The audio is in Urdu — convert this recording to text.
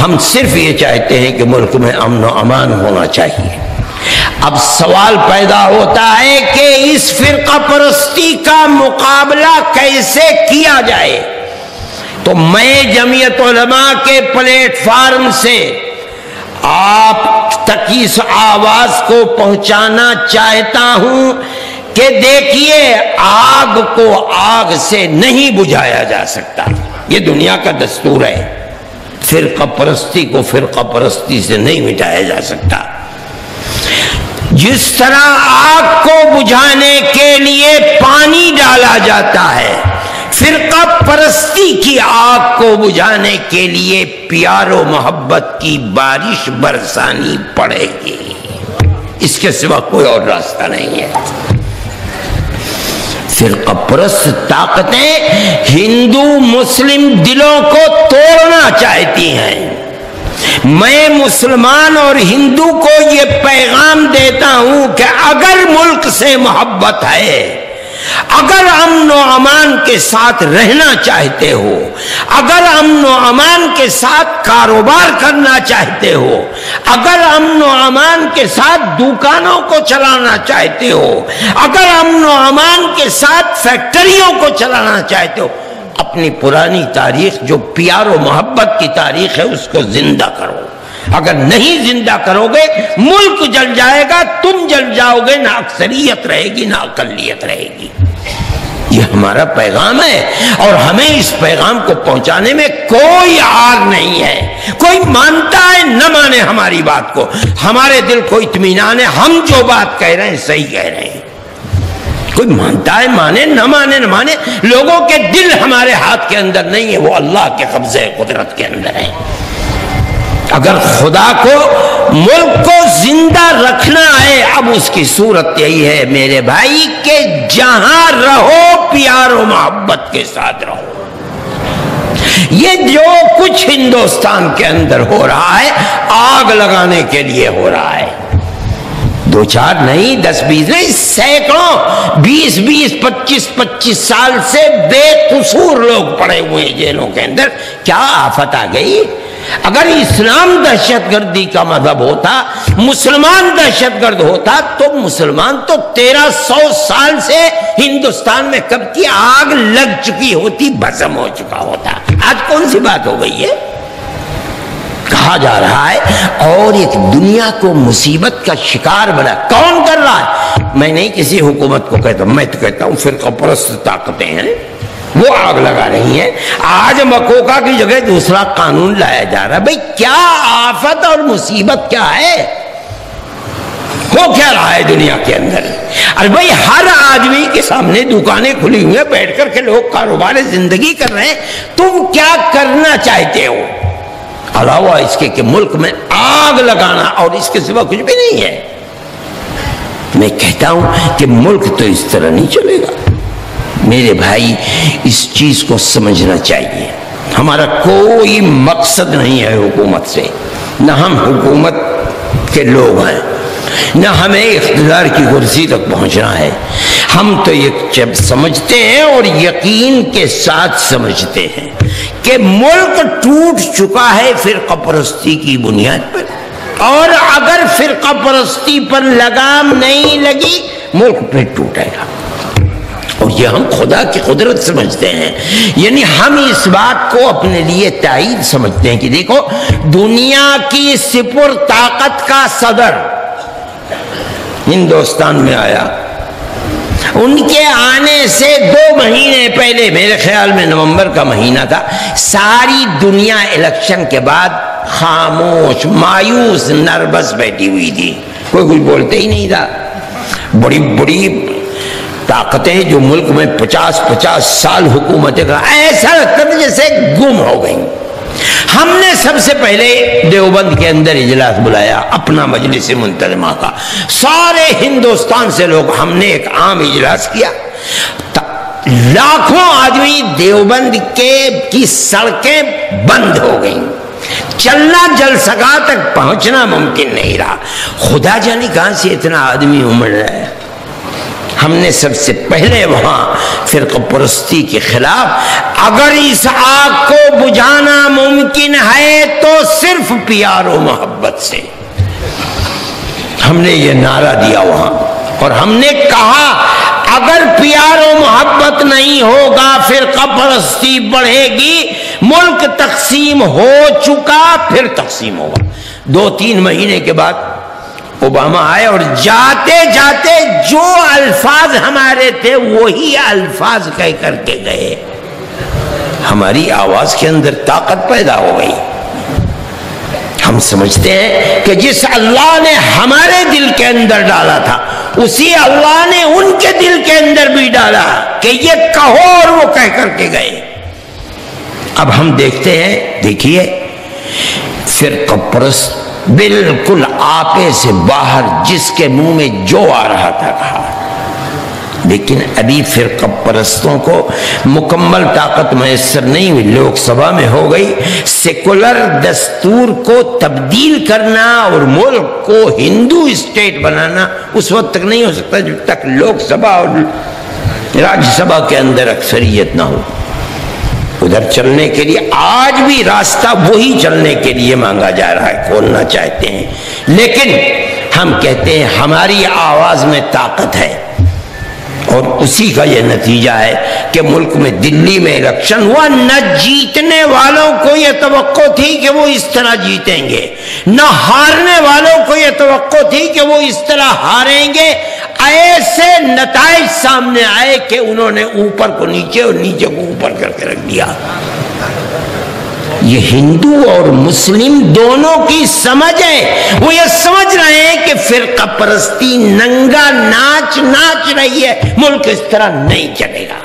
ہم صرف یہ چاہتے ہیں کہ ملک میں امن و امان ہونا چاہیے۔ اب سوال پیدا ہوتا ہے کہ اس فرقہ پرستی کا مقابلہ کیسے کیا جائے؟ تو میں جمعیت علماء کے پلیٹ فارم سے آپ تک اس آواز کو پہنچانا چاہتا ہوں کہ دیکھیے، آگ کو آگ سے نہیں بجھایا جا سکتا، یہ دنیا کا دستور ہے۔ فرقہ پرستی کو فرقہ پرستی سے نہیں مٹایا جا سکتا۔ جس طرح آگ کو بجھانے کے لیے پانی ڈالا جاتا ہے، فرقہ پرستی کی آگ کو بجھانے کے لیے پیار و محبت کی بارش برسانی پڑے گی، اس کے سوا کوئی اور راستہ نہیں ہے۔ فرقہ پرست طاقتیں ہندو مسلم دلوں کو توڑنا چاہتی ہیں۔ میں مسلمان اور ہندو کو یہ پیغام دیتا ہوں کہ اگر ملک سے محبت ہے، اگر امن و امان کے ساتھ رہنا چاہتے ہو، اگر امن و امان کے ساتھ کاروبار کرنا چاہتے ہو، اگر امن و امان کے ساتھ دکانوں کو چلانا چاہتے ہو، اگر امن و امان کے ساتھ فیکٹریوں کو چلانا چاہتے ہو، اپنی پرانی تاریخ جو پیار و محبت کی تاریخ ہے اس کو زندہ کرو۔ اگر نہیں زندہ کرو گے ملک جل جائے گا، تم جل جاؤ گے، نہ اکثریت رہے گی نہ اقلیت رہے گی۔ یہ ہمارا پیغام ہے اور ہمیں اس پیغام کو پہنچانے میں کوئی عار نہیں ہے۔ کوئی مانتا ہے نہ مانے ہماری بات کو، ہمارے دل کو اطمینان ہے، ہم جو بات کہہ رہے ہیں صحیح کہہ رہے ہیں۔ کوئی مانتا ہے مانے، نہ مانے نہ مانے، لوگوں کے دل ہمارے ہاتھ کے اندر نہیں ہے، وہ اللہ کے قبضے قدرت کے اندر ہے۔ اگر خدا کو ملک کو زندہ رکھنا ہے، اب اس کی صورت یہی ہے میرے بھائی کہ جہاں رہو پیار و محبت کے ساتھ رہو۔ یہ جو کچھ ہندوستان کے اندر ہو رہا ہے آگ لگانے کے لیے ہو رہا ہے، 2-4 نہیں، 10-20 نہیں، سینکڑوں، 20-20 25-25 سال سے بے قصور لوگ پڑے ہوئے ہیں جیلوں کے اندر۔ کیا آفت آ گئی؟ اگر اسلام دہشت گردی کا مذہب ہوتا، مسلمان دہشت گرد ہوتا، تو مسلمان تو 1300 سال سے ہندوستان میں کب کی آگ لگ چکی ہوتی، بھسم ہو چکا ہوتا۔ آج کون سی بات ہو گئی ہے؟ کہا جا رہا ہے اور ایک دنیا کو مصیبت کا شکار بنا۔ کون کر رہا ہے؟ میں نہیں کسی حکومت کو کہتا ہوں، میں تو کہتا ہوں فرقہ پرست طاقتیں ہیں، وہ آگ لگا رہی ہیں۔ آج مکوکا کی جگہ دوسرا قانون لایا جا رہا ہے۔ بھئی کیا آفت اور مصیبت کیا ہے؟ ہو کیا رہا ہے دنیا کے اندر؟ ارے بھئی ہر آدمی کے سامنے دکانیں کھلی ہوئی ہیں، بیٹھ کر کے لوگ کاروبار زندگی کر رہے ہیں، تم کیا کرنا چاہتے ہو علاوہ اس کے کہ ملک میں آگ لگانا، اور اس کے سوا کچھ بھی نہیں ہے؟ میں کہتا ہوں کہ ملک تو اس طرح نہیں چلے گا۔ میرے بھائی اس چیز کو سمجھنا چاہیے، ہمارا کوئی مقصد نہیں ہے حکومت سے، نہ ہم حکومت کے لوگ ہیں، نہ ہمیں اقتدار کی کرسی تک پہنچنا ہے۔ ہم تو یہ سمجھتے ہیں اور یقین کے ساتھ سمجھتے ہیں کہ ملک ٹوٹ چکا ہے فرقہ پرستی کی بنیاد پر، اور اگر فرقہ پرستی پر لگام نہیں لگی ملک پھر ٹوٹے گا۔ اور یہ ہم خدا کی قدرت سمجھتے ہیں، یعنی ہم اس بات کو اپنے لیے تائید سمجھتے ہیں کہ دیکھو دنیا کی سپر طاقت کا صدر ہندوستان میں آیا، ان کے آنے سے 2 مہینے پہلے، میرے خیال میں نومبر کا مہینہ تھا، ساری دنیا الیکشن کے بعد خاموش، مایوس، نروس بیٹھی ہوئی تھی، کوئی کچھ بولتے ہی نہیں تھا۔ بڑی بڑی طاقتیں جو ملک میں 50-50 سال حکومتیں کا، ایسا لگتا تھا جیسے گم ہو گئی۔ ہم نے سب سے پہلے دیوبند کے اندر اجلاس بلایا اپنا مجلس منتظمہ کا، سارے ہندوستان سے لوگ، ہم نے ایک عام اجلاس کیا، لاکھوں آدمی، دیوبند کی سڑکیں بند ہو گئیں، چلنا جلسگاہ تک پہنچنا ممکن نہیں رہا۔ خدا جانے کہاں سے اتنا آدمی امڑ رہا ہے۔ ہم نے سب سے پہلے وہاں فرقہ پرستی کے خلاف، اگر اس آگ کو بجھانا ممکن ہے تو صرف پیار و محبت سے. ہم نے یہ نعرہ دیا وہاں اور ہم نے کہا اگر پیار و محبت نہیں ہوگا فرقہ پرستی بڑھے گی. ملک تقسیم ہو چکا پھر تقسیم ہوگا. 2-3 مہینے کے بعد اوباما آئے اور جاتے جاتے جو الفاظ ہمارے تھے وہی الفاظ کہہ کر کے گئے. ہماری آواز کے اندر طاقت پیدا ہو گئی. ہم سمجھتے ہیں کہ جس اللہ نے ہمارے دل کے اندر ڈالا تھا اسی اللہ نے ان کے دل کے اندر بھی ڈالا کہ یہ کہو، اور وہ کہہ کر کے گئے. اب ہم دیکھتے ہیں، دیکھیے فرقہ پرست بالکل آپے سے باہر جس کے منہ میں جو آ رہا تھا کہا. لیکن ابھی فرقہ پرستوں کو مکمل طاقت میسر نہیں ہوئی. لوک سبھا میں ہو گئی. سیکولر دستور کو تبدیل کرنا اور ملک کو ہندو اسٹیٹ بنانا اس وقت تک نہیں ہو سکتا جب تک لوک سبھا اور راجیہ سبھا کے اندر اکثریت نہ ہو. ادھر چلنے کے لیے آج بھی راستہ وہی چلنے کے لیے مانگا جا رہا ہے، کھولنا چاہتے ہیں. لیکن ہم کہتے ہیں ہماری آواز میں طاقت ہے اور اسی کا یہ نتیجہ ہے کہ ملک میں دلی میں الیکشن ہوا. نہ جیتنے والوں کو یہ توقع تھی کہ وہ اس طرح جیتیں گے، نہ ہارنے والوں کو یہ توقع تھی کہ وہ اس طرح ہاریں گے. ایسے نتائج سامنے آئے کہ انہوں نے اوپر کو نیچے اور نیچے کو اوپر کر کے رکھ دیا. یہ ہندو اور مسلم دونوں کی سمجھ ہے. وہ یہ سمجھ رہے ہیں کہ فرقہ پرستی ننگا ناچ ناچ رہی ہے، ملک اس طرح نہیں چلے گا.